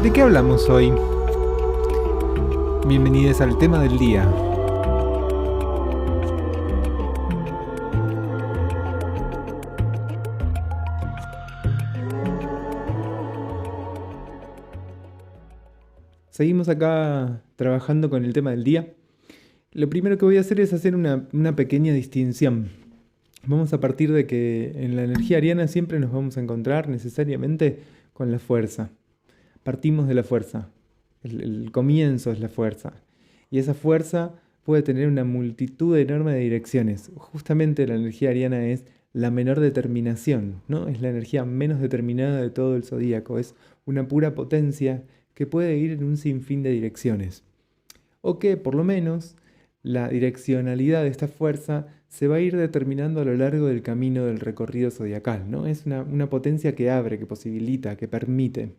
¿De qué hablamos hoy? Bienvenidos al tema del día. Seguimos acá trabajando con el tema del día. Lo primero que voy a hacer es hacer una pequeña distinción. Vamos a partir de que en la energía ariana siempre nos vamos a encontrar necesariamente con la fuerza. Partimos de la fuerza. El comienzo es la fuerza. Y esa fuerza puede tener una multitud enorme de direcciones. Justamente la energía ariana es la menor determinación, ¿no? Es la energía menos determinada de todo el zodíaco. Es una pura potencia que puede ir en un sinfín de direcciones. O que, por lo menos, la direccionalidad de esta fuerza se va a ir determinando a lo largo del camino del recorrido zodiacal, ¿no? Es una potencia que abre, que posibilita, que permite.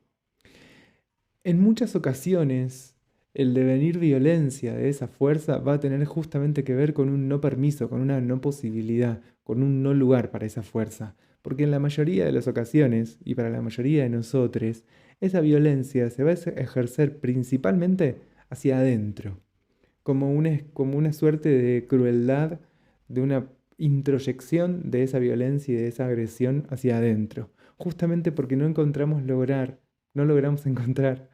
En muchas ocasiones, el devenir violencia de esa fuerza va a tener justamente que ver con un no permiso, con una no posibilidad, con un no lugar para esa fuerza. Porque en la mayoría de las ocasiones, y para la mayoría de nosotros, esa violencia se va a ejercer principalmente hacia adentro, como una suerte de crueldad, de una introyección de esa violencia y de esa agresión hacia adentro. Justamente porque no logramos encontrar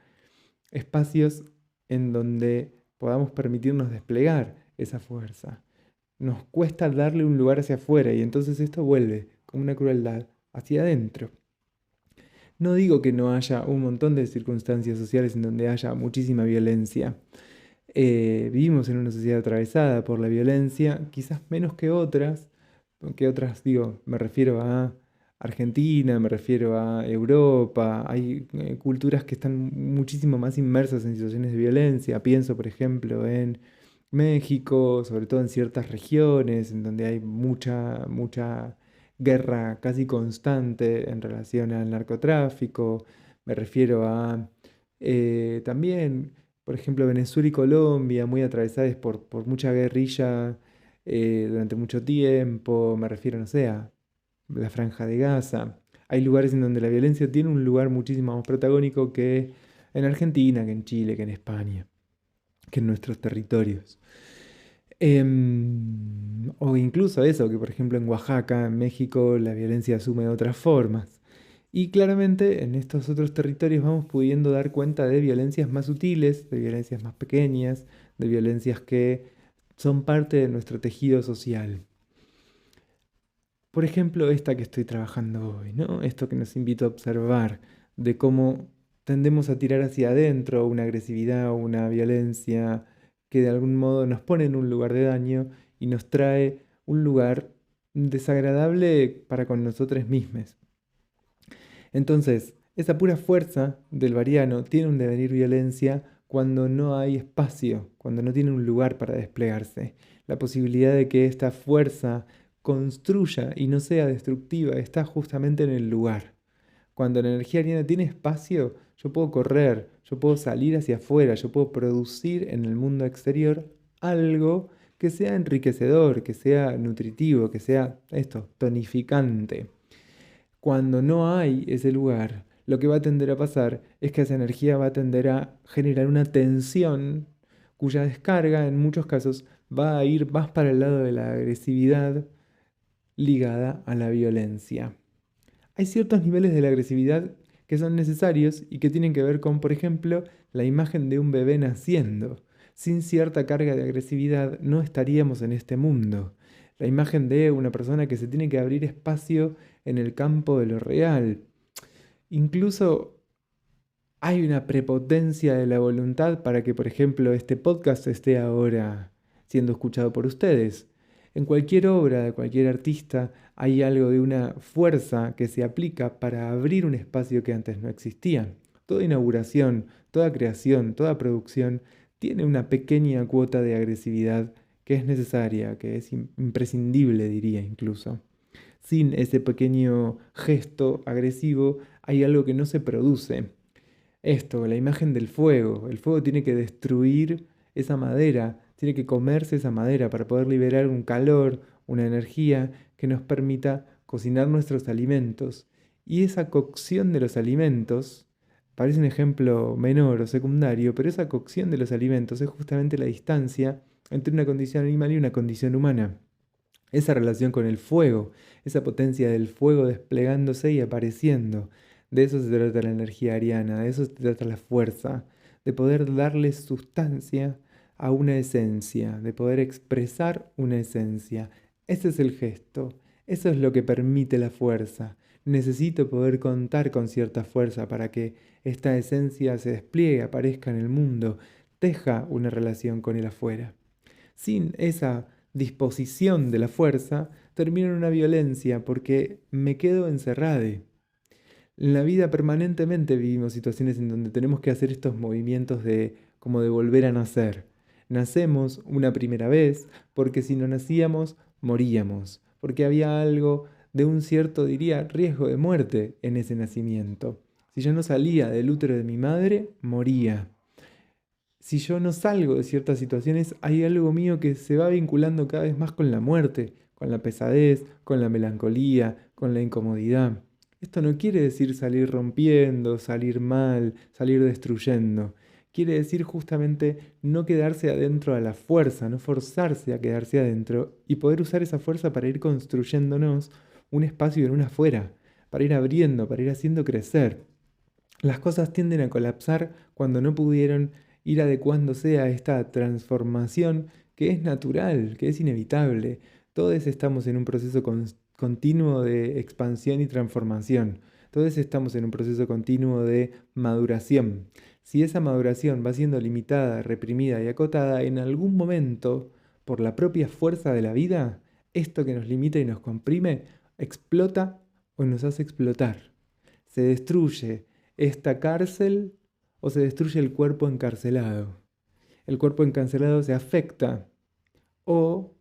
espacios en donde podamos permitirnos desplegar esa fuerza. Nos cuesta darle un lugar hacia afuera y entonces esto vuelve como una crueldad hacia adentro. No digo que no haya un montón de circunstancias sociales en donde haya muchísima violencia. Vivimos en una sociedad atravesada por la violencia, quizás menos que otras digo, me refiero a Argentina, me refiero a Europa, hay culturas que están muchísimo más inmersas en situaciones de violencia, pienso por ejemplo en México, sobre todo en ciertas regiones en donde hay mucha guerra casi constante en relación al narcotráfico, me refiero a también, por ejemplo, Venezuela y Colombia, muy atravesadas por mucha guerrilla durante mucho tiempo, me refiero, no sé, a la Franja de Gaza. Hay lugares en donde la violencia tiene un lugar muchísimo más protagónico que en Argentina, que en Chile, que en España, que en nuestros territorios. O incluso eso, que por ejemplo en Oaxaca, en México, la violencia asume otras formas. Y claramente en estos otros territorios vamos pudiendo dar cuenta de violencias más sutiles, de violencias más pequeñas, de violencias que son parte de nuestro tejido social. Por ejemplo, esta que estoy trabajando hoy, ¿no? Esto que nos invito a observar de cómo tendemos a tirar hacia adentro una agresividad o una violencia que de algún modo nos pone en un lugar de daño y nos trae un lugar desagradable para con nosotros mismos. Entonces, esa pura fuerza del variano tiene un devenir violencia cuando no hay espacio, cuando no tiene un lugar para desplegarse. La posibilidad de que esta fuerza construya y no sea destructiva está justamente en el lugar. Cuando la energía ariana tiene espacio, yo puedo correr, yo puedo salir hacia afuera, yo puedo producir en el mundo exterior algo que sea enriquecedor, que sea nutritivo, que sea esto, tonificante. Cuando no hay ese lugar, lo que va a tender a pasar es que esa energía va a tender a generar una tensión cuya descarga en muchos casos va a ir más para el lado de la agresividad ligada a la violencia. Hay ciertos niveles de la agresividad que son necesarios y que tienen que ver con, por ejemplo, la imagen de un bebé naciendo. Sin cierta carga de agresividad no estaríamos en este mundo. La imagen de una persona que se tiene que abrir espacio en el campo de lo real. Incluso hay una prepotencia de la voluntad para que, por ejemplo, este podcast esté ahora siendo escuchado por ustedes. En cualquier obra de cualquier artista hay algo de una fuerza que se aplica para abrir un espacio que antes no existía. Toda inauguración, toda creación, toda producción tiene una pequeña cuota de agresividad que es necesaria, que es imprescindible, diría incluso. Sin ese pequeño gesto agresivo hay algo que no se produce. Esto, la imagen del fuego. El fuego tiene que destruir esa madera, tiene que comerse esa madera para poder liberar un calor, una energía que nos permita cocinar nuestros alimentos. Y esa cocción de los alimentos Parece un ejemplo menor o secundario, pero esa cocción de los alimentos es justamente la distancia entre una condición animal y una condición humana. Esa relación con el fuego, esa potencia del fuego desplegándose y apareciendo. De eso se trata la energía ariana, de eso se trata la fuerza, de poder darle sustancia a una esencia, de poder expresar una esencia. Ese es el gesto, eso es lo que permite la fuerza. Necesito poder contar con cierta fuerza para que esta esencia se despliegue, aparezca en el mundo, teja una relación con el afuera. Sin esa disposición de la fuerza, termino en una violencia porque me quedo encerrado. En la vida permanentemente vivimos situaciones en donde tenemos que hacer estos movimientos de como de volver a nacer. Nacemos una primera vez porque si no nacíamos, moríamos, porque había algo de un cierto, diría, riesgo de muerte en ese nacimiento. Si yo no salía del útero de mi madre, moría. Si yo no salgo de ciertas situaciones, hay algo mío que se va vinculando cada vez más con la muerte, con la pesadez, con la melancolía, con la incomodidad. Esto no quiere decir salir rompiendo, salir mal, salir destruyendo. Quiere decir justamente no quedarse adentro a la fuerza, no forzarse a quedarse adentro y poder usar esa fuerza para ir construyéndonos un espacio en un afuera, para ir abriendo, para ir haciendo crecer. Las cosas tienden a colapsar cuando no pudieron ir adecuándose a esta transformación que es natural, que es inevitable. Todos estamos en un proceso continuo de expansión y transformación. Todos estamos en un proceso continuo de maduración. Si esa maduración va siendo limitada, reprimida y acotada, en algún momento, por la propia fuerza de la vida, esto que nos limita y nos comprime, explota o nos hace explotar. Se destruye esta cárcel o se destruye el cuerpo encarcelado. El cuerpo encarcelado se afecta o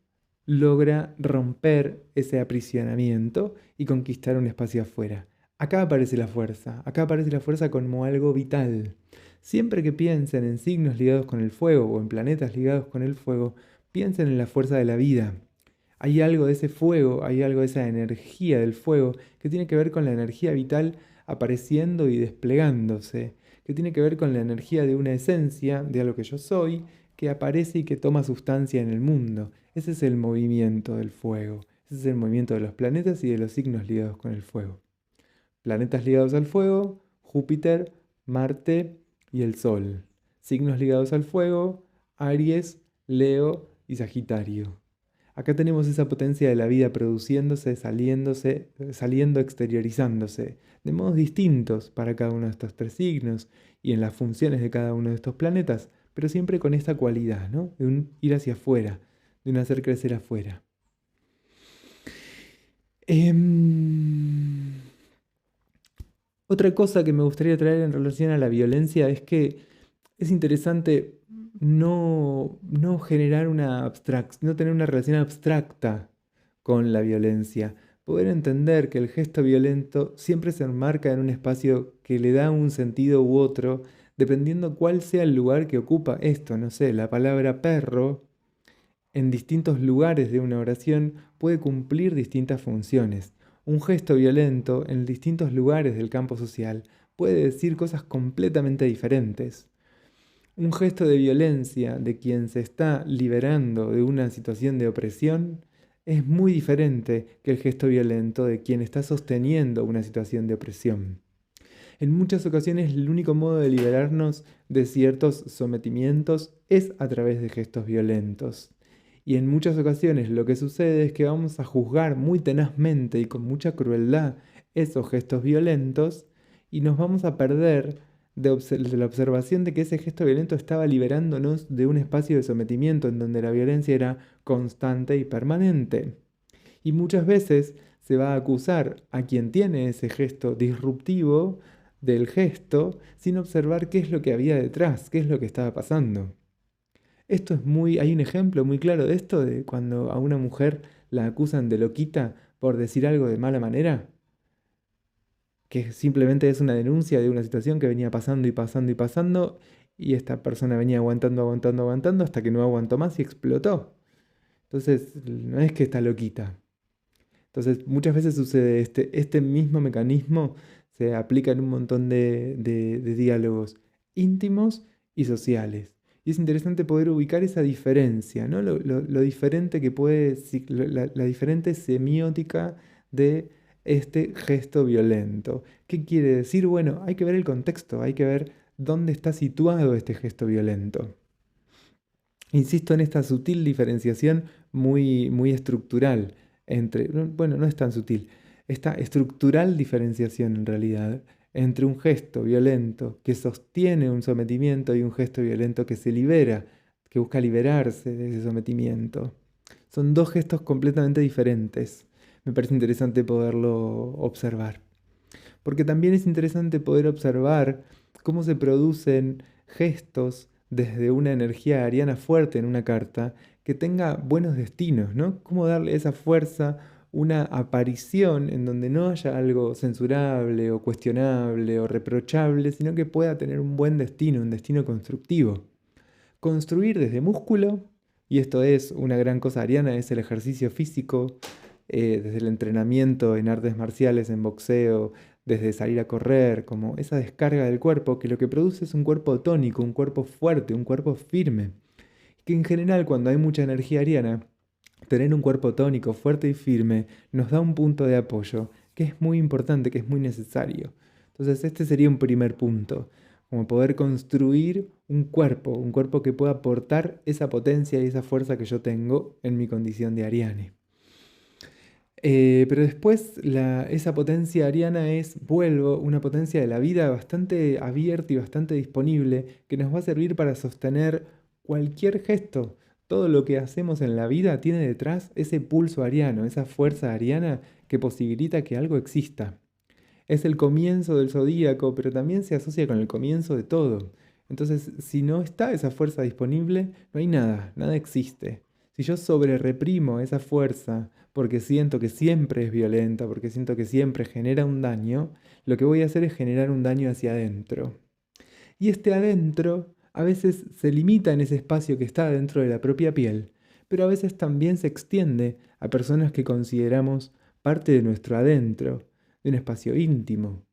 logra romper ese aprisionamiento y conquistar un espacio afuera. Acá aparece la fuerza como algo vital. Siempre que piensen en signos ligados con el fuego o en planetas ligados con el fuego, piensen en la fuerza de la vida. Hay algo de ese fuego, hay algo de esa energía del fuego que tiene que ver con la energía vital apareciendo y desplegándose, que tiene que ver con la energía de una esencia, de algo que yo soy, que aparece y que toma sustancia en el mundo. Ese es el movimiento del fuego, ese es el movimiento de los planetas y de los signos ligados con el fuego. Planetas ligados al fuego, Júpiter, Marte y el Sol. Signos ligados al fuego, Aries, Leo y Sagitario. Acá tenemos esa potencia de la vida produciéndose, saliendo, exteriorizándose, de modos distintos para cada uno de estos tres signos y en las funciones de cada uno de estos planetas, pero siempre con esta cualidad, ¿no? De un ir hacia afuera, de un hacer crecer afuera. Otra cosa que me gustaría traer en relación a la violencia es que es interesante no generar no tener una relación abstracta con la violencia. Poder entender que el gesto violento siempre se enmarca en un espacio que le da un sentido u otro, dependiendo cuál sea el lugar que ocupa esto. No sé, la palabra perro en distintos lugares de una oración puede cumplir distintas funciones. Un gesto violento en distintos lugares del campo social puede decir cosas completamente diferentes. Un gesto de violencia de quien se está liberando de una situación de opresión es muy diferente que el gesto violento de quien está sosteniendo una situación de opresión. En muchas ocasiones el único modo de liberarnos de ciertos sometimientos es a través de gestos violentos. Y en muchas ocasiones lo que sucede es que vamos a juzgar muy tenazmente y con mucha crueldad esos gestos violentos y nos vamos a perder de la observación de que ese gesto violento estaba liberándonos de un espacio de sometimiento en donde la violencia era constante y permanente. Y muchas veces se va a acusar a quien tiene ese gesto disruptivo del gesto sin observar qué es lo que había detrás, qué es lo que estaba pasando. Hay un ejemplo muy claro de esto, de cuando a una mujer la acusan de loquita por decir algo de mala manera, que simplemente es una denuncia de una situación que venía pasando y pasando y pasando, y esta persona venía aguantando, aguantando, aguantando, hasta que no aguantó más y explotó. Entonces, no es que está loquita. Entonces, muchas veces sucede este mismo mecanismo, se aplica en un montón de diálogos íntimos y sociales. Y es interesante poder ubicar esa diferencia, ¿no? Lo diferente que puede, la diferente semiótica de este gesto violento. ¿Qué quiere decir? Bueno, hay que ver el contexto, hay que ver dónde está situado este gesto violento. Insisto en esta sutil diferenciación muy estructural entre, bueno, no es tan sutil, esta estructural diferenciación en realidad entre un gesto violento que sostiene un sometimiento y un gesto violento que se libera, que busca liberarse de ese sometimiento. Son dos gestos completamente diferentes. Me parece interesante poderlo observar. Porque también es interesante poder observar cómo se producen gestos desde una energía ariana fuerte en una carta que tenga buenos destinos, ¿no? Cómo darle esa fuerza, una aparición en donde no haya algo censurable o cuestionable o reprochable, sino que pueda tener un buen destino, un destino constructivo. Construir desde músculo, y esto es una gran cosa ariana, es el ejercicio físico, desde el entrenamiento en artes marciales, en boxeo, desde salir a correr, como esa descarga del cuerpo, que lo que produce es un cuerpo tónico, un cuerpo fuerte, un cuerpo firme. Que en general cuando hay mucha energía ariana, tener un cuerpo tónico, fuerte y firme nos da un punto de apoyo, que es muy importante, que es muy necesario. Entonces este sería un primer punto, como poder construir un cuerpo que pueda aportar esa potencia y esa fuerza que yo tengo en mi condición de ariane. Pero después esa potencia ariana vuelvo, una potencia de la vida bastante abierta y bastante disponible que nos va a servir para sostener cualquier gesto. Todo lo que hacemos en la vida tiene detrás ese pulso ariano, esa fuerza ariana que posibilita que algo exista. Es el comienzo del zodíaco, pero también se asocia con el comienzo de todo. Entonces, si no está esa fuerza disponible, no hay nada, nada existe. Si yo sobrereprimo esa fuerza porque siento que siempre es violenta, porque siento que siempre genera un daño, lo que voy a hacer es generar un daño hacia adentro. Y este adentro a veces se limita en ese espacio que está dentro de la propia piel, pero a veces también se extiende a personas que consideramos parte de nuestro adentro, de un espacio íntimo.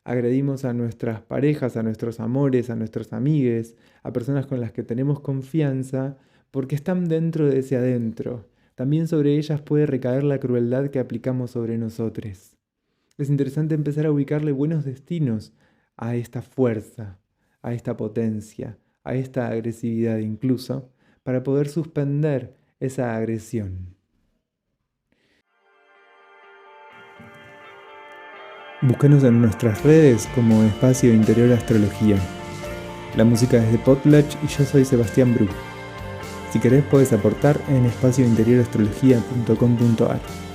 Agredimos a nuestras parejas, a nuestros amores, a nuestros amigues, a personas con las que tenemos confianza, porque están dentro de ese adentro. También sobre ellas puede recaer la crueldad que aplicamos sobre nosotros. Es interesante empezar a ubicarle buenos destinos a esta fuerza, a esta potencia, a esta agresividad incluso, para poder suspender esa agresión. Búscanos en nuestras redes como Espacio Interior Astrología. La música es de Potlatch y yo soy Sebastián Bru. Si querés podés aportar en espaciointeriorastrología.com.ar.